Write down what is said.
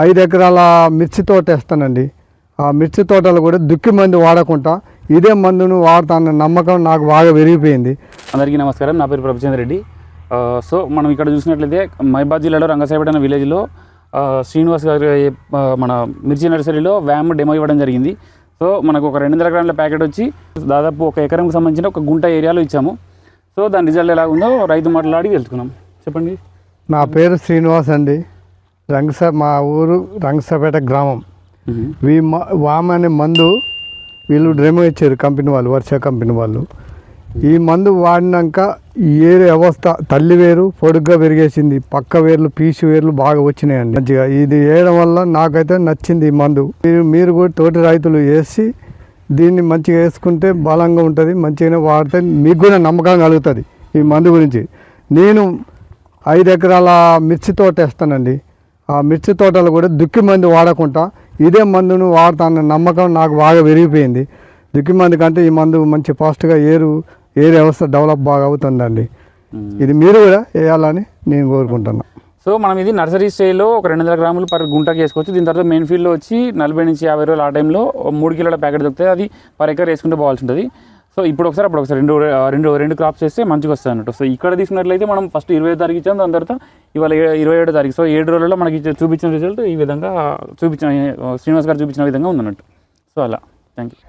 5 ఎకరాల మిర్చి తోట వేస్తానండి. ఆ మిర్చి తోటలు కూడా దుక్కి మందు వాడకుండా ఇదే మందును వాడతానన్న నమ్మకం నాకు బాగా పెరిగిపోయింది. అందరికీ నమస్కారం, నా పేరు ప్రభుచంద్ర రెడ్డి. సో మనం ఇక్కడ చూసినట్లయితే మహిబాద్ జిల్లాలో రంగసాయిపేట అనే విలేజ్లో శ్రీనివాస్ గారి మన మిర్చి నర్సరీలో వ్యామ్ డెమో ఇవ్వడం జరిగింది. సో మనకు ఒక 200 గ్రాముల ప్యాకెట్ వచ్చి దాదాపు 1 ఎకరంకి సంబంధించిన 1 గుంట ఏరియాలో ఇచ్చాము. సో దాని రిజల్ట్ ఎలా ఉందో రైతు మాట్లాడి తెలుసుకున్నాం. చెప్పండి. నా పేరు శ్రీనివాస్ అండి. మా ఊరు రంగసాయిపేట గ్రామం. వామ్ అనే మందు వీళ్ళు డెమో ఇచ్చారు కంపెనీ వాళ్ళు, వర్ష కంపెనీ వాళ్ళు. ఈ మందు వాడినాక ఏరు వ్యవస్థ తల్లి వేరు పొడుగ్గా పెరిగేసింది, పక్క వేర్లు పీసు వేర్లు బాగా వచ్చినాయండి మంచిగా. ఇది వేయడం వల్ల నాకైతే నచ్చింది ఈ మందు. మీరు కూడా తోటి రైతులు వేసి దీన్ని మంచిగా వేసుకుంటే బలంగా ఉంటుంది, మంచిగానే వాడితే మీకు కూడా నమ్మకం కలుగుతుంది ఈ మందు గురించి. నేను 5 ఎకరాల మిర్చి తోట వేస్తానండి. ఆ మిర్చి తోటలు కూడా దుక్కి మందు వాడకుండా ఇదే మందును వాడతానన్న నమ్మకం నాకు బాగా పెరిగిపోయింది. దుక్కి మందు కంటే ఈ మందు మంచి ఫాస్ట్గా ఏరు వ్యవస్థ డెవలప్ బాగా అవుతుందండి. ఇది మీరు కూడా వేయాలని నేను కోరుకుంటున్నాను. సో మనం ఇది నర్సరీ స్టేజ్లో ఒక 200 గ్రాములు పర్ గుంటకి వేసుకోవచ్చు. దీని తర్వాత మెయిన్ ఫీల్డ్లో వచ్చి 40 నుంచి 50 రోజులు ఆ టైంలో 3 కిలోల ప్యాకెట్ దొరుకుతుంది. అది పర్ ఎకర్ వేసుకుంటే పోవాల్సి ఉంటుంది. సో ఇప్పుడు ఒకసారి అప్పుడు ఒకసారి రెండు క్రాప్స్ వేస్తే మంచిగా వస్తుంది అన్నట్టు. సో ఇక్కడ తీసుకున్నట్లయితే మనం ఫస్ట్ 25 తారీఖు ఇచ్చాం, దాని తర్వాత ఇవాళ 27 తారీఖు. సో 7 రోజుల్లో మనకి చూపించిన రిజల్ట్ ఈ విధంగా శ్రీనివాస్ గారు చూపించిన విధంగా ఉందన్నట్టు. సో అలా థ్యాంక్ యూ.